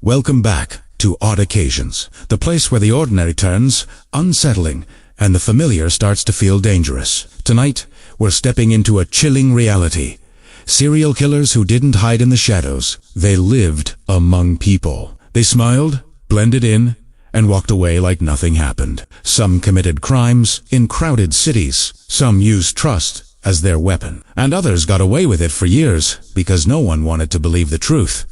Welcome back to Odd Occasions, the place where the ordinary turns unsettling and the familiar starts to feel dangerous. Tonight, we're stepping into a chilling reality. Serial killers who didn't hide in the shadows. They lived among people. They smiled, blended in, and walked away like nothing happened. Some committed crimes in crowded cities. Some used trust as their weapon. And others got away with it for years because no one wanted to believe the truth.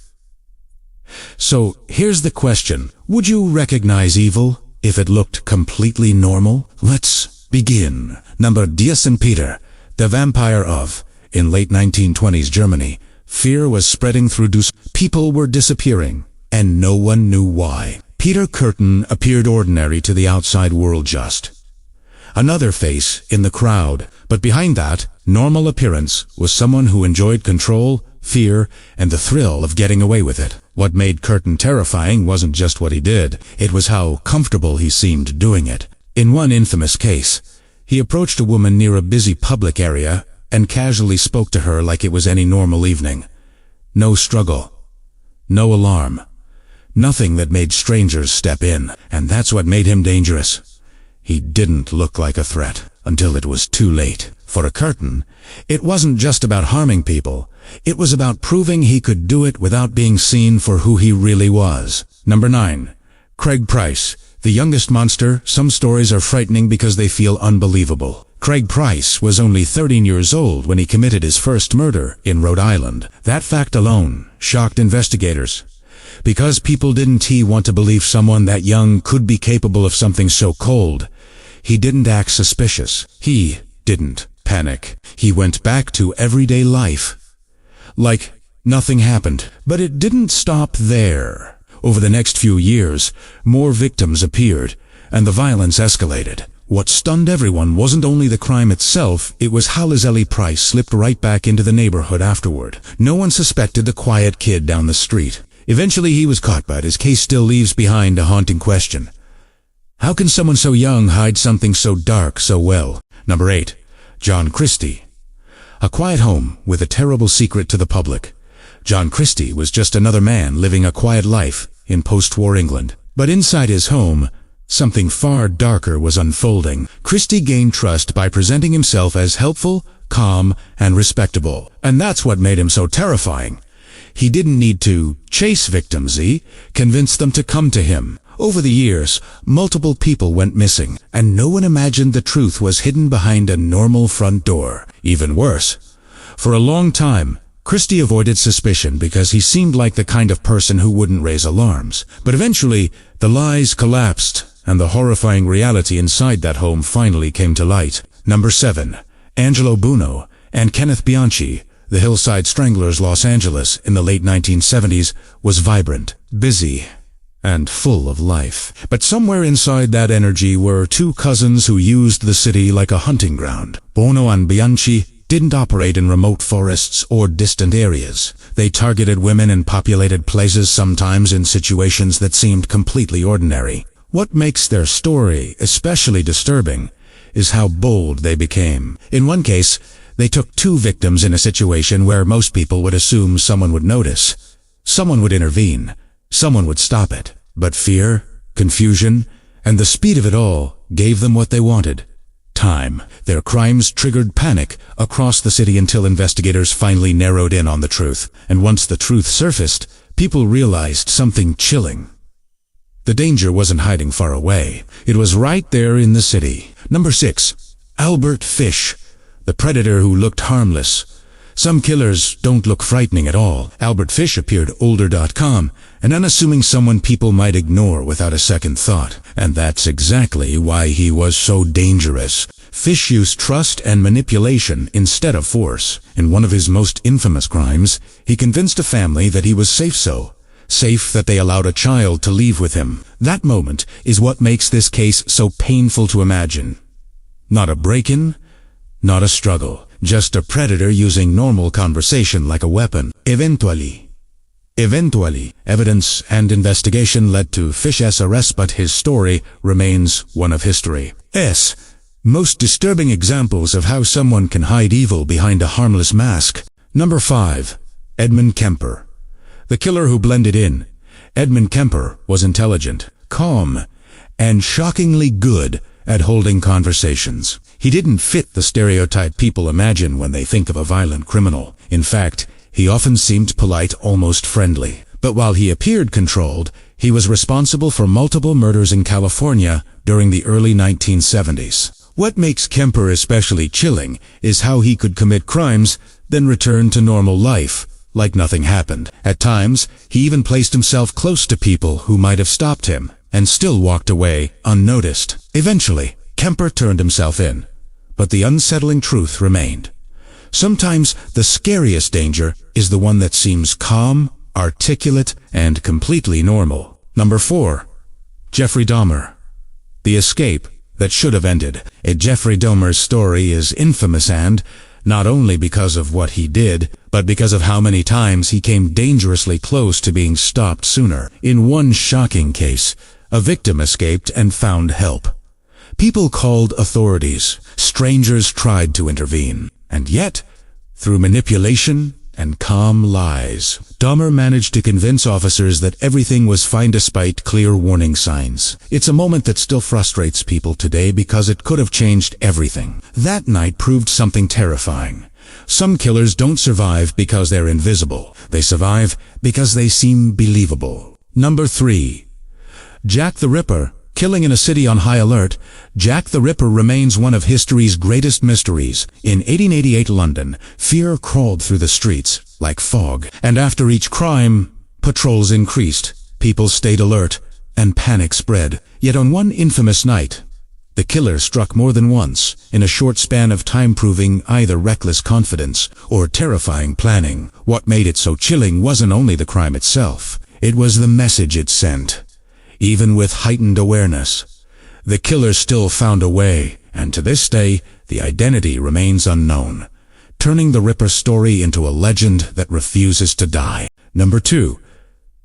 So here's the question. Would you recognize evil if it looked completely normal? Let's begin. Number 10, Peter, the Vampire of. In late 1920s Germany, fear was spreading through people were disappearing, and no one knew why. Peter Kürten appeared ordinary to the outside world, just another face in the crowd, but behind that normal appearance was someone who enjoyed control, fear, and the thrill of getting away with it. What made Kürten terrifying wasn't just what he did, it was how comfortable he seemed doing it. In one infamous case, he approached a woman near a busy public area and casually spoke to her like it was any normal evening. No struggle, no alarm, nothing that made strangers step in. And that's what made him dangerous. He didn't look like a threat until it was too late. For a Kürten, it wasn't just about harming people. It was about proving he could do it without being seen for who he really was. Number 9. Craig Price, the youngest monster. Some stories are frightening because they feel unbelievable. Craig Price was only 13 years old when he committed his first murder in Rhode Island. That fact alone shocked investigators. Because people didn't want to believe someone that young could be capable of something so cold. He didn't act suspicious. He didn't panic. He went back to everyday life. Like nothing happened. But it didn't stop there. Over the next few years, more victims appeared, and the violence escalated. What stunned everyone wasn't only the crime itself, it was how Leslie Price slipped right back into the neighborhood afterward. No one suspected the quiet kid down the street. Eventually he was caught, but his case still leaves behind a haunting question. How can someone so young hide something so dark so well? Number 8. John Christie. A quiet home with a terrible secret to the public. John Christie was just another man living a quiet life in post-war England. But inside his home, something far darker was unfolding. Christie gained trust by presenting himself as helpful, calm, and respectable. And that's what made him so terrifying. He didn't need to chase victims, he convinced them to come to him. Over the years, multiple people went missing, and no one imagined the truth was hidden behind a normal front door. Even worse, for a long time, Christie avoided suspicion because he seemed like the kind of person who wouldn't raise alarms. But eventually, the lies collapsed, and the horrifying reality inside that home finally came to light. Number 7. Angelo Buono and Kenneth Bianchi. The Hillside Stranglers, Los Angeles, in the late 1970s, was vibrant, busy, and full of life. But somewhere inside that energy were two cousins who used the city like a hunting ground. Buono and Bianchi didn't operate in remote forests or distant areas. They targeted women in populated places, sometimes in situations that seemed completely ordinary. What makes their story especially disturbing is how bold they became. In one case, they took two victims in a situation where most people would assume someone would notice. Someone would intervene. Someone would stop it. But fear, confusion, and the speed of it all gave them what they wanted. Time. Their crimes triggered panic across the city until investigators finally narrowed in on the truth. And once the truth surfaced, people realized something chilling. The danger wasn't hiding far away. It was right there in the city. Number 6. Albert Fish. The predator who looked harmless. Some killers don't look frightening at all. Albert Fish appeared older.com, an unassuming someone people might ignore without a second thought. And that's exactly why he was so dangerous. Fish used trust and manipulation instead of force. In one of his most infamous crimes, he convinced a family that he was safe that they allowed a child to leave with him. That moment is what makes this case so painful to imagine. Not a break-in, not a struggle, just a predator using normal conversation like a weapon. Eventually, evidence and investigation led to Fish's arrest, but his story remains one of history's most disturbing examples of how someone can hide evil behind a harmless mask. Number 5. Edmund Kemper. The killer who blended in. Edmund Kemper was intelligent, calm, and shockingly good at holding conversations. He didn't fit the stereotype people imagine when they think of a violent criminal. In fact, he often seemed polite, almost friendly. But while he appeared controlled, he was responsible for multiple murders in California during the early 1970s. What makes Kemper especially chilling is how he could commit crimes, then return to normal life, like nothing happened. At times, he even placed himself close to people who might have stopped him, and still walked away unnoticed. Eventually, Kemper turned himself in, but the unsettling truth remained. Sometimes the scariest danger is the one that seems calm, articulate, and completely normal. Number 4. Jeffrey Dahmer. The escape that should have ended. Jeffrey Dahmer's story is infamous, and not only because of what he did, but because of how many times he came dangerously close to being stopped sooner. In one shocking case, a victim escaped and found help. People called authorities. Strangers tried to intervene. And yet, through manipulation and calm lies, Dahmer managed to convince officers that everything was fine despite clear warning signs. It's a moment that still frustrates people today because it could have changed everything. That night proved something terrifying. Some killers don't survive because they're invisible. They survive because they seem believable. Number 3. Jack the Ripper. Killing in a city on high alert, Jack the Ripper remains one of history's greatest mysteries. In 1888 London, fear crawled through the streets like fog, and after each crime, patrols increased, people stayed alert, and panic spread. Yet on one infamous night, the killer struck more than once, in a short span of time, proving either reckless confidence or terrifying planning. What made it so chilling wasn't only the crime itself, it was the message it sent. Even with heightened awareness, the killer still found a way, and to this day, the identity remains unknown, turning the Ripper story into a legend that refuses to die. Number 2.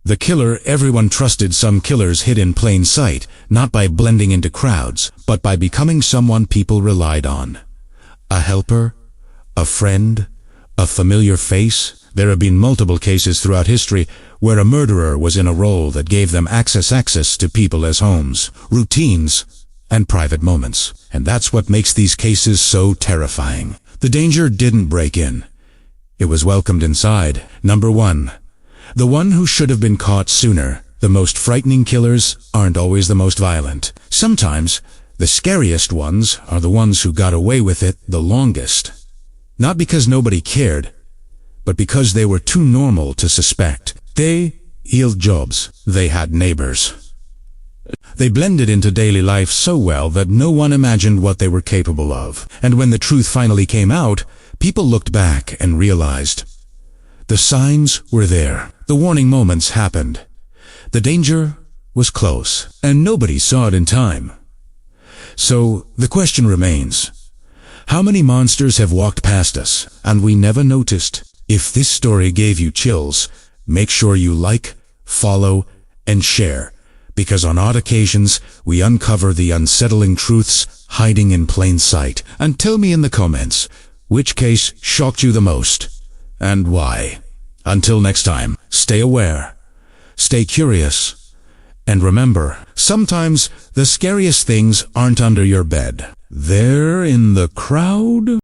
The killer everyone trusted. Some killers hid in plain sight, not by blending into crowds, but by becoming someone people relied on. A helper, a friend, a familiar face. There have been multiple cases throughout history where a murderer was in a role that gave them access to people as homes, routines, and private moments. And that's what makes these cases so terrifying. The danger didn't break in. It was welcomed inside. Number 1. The one who should have been caught sooner. The most frightening killers aren't always the most violent. Sometimes, the scariest ones are the ones who got away with it the longest. Not because nobody cared, but because they were too normal to suspect. They held jobs. They had neighbors. They blended into daily life so well that no one imagined what they were capable of. And when the truth finally came out, people looked back and realized the signs were there. The warning moments happened. The danger was close, and nobody saw it in time. So the question remains, how many monsters have walked past us, and we never noticed? If this story gave you chills, make sure you like, follow, and share, because on odd occasions, we uncover the unsettling truths hiding in plain sight. And tell me in the comments, which case shocked you the most, and why? Until next time, stay aware, stay curious, and remember, sometimes the scariest things aren't under your bed. They're in the crowd.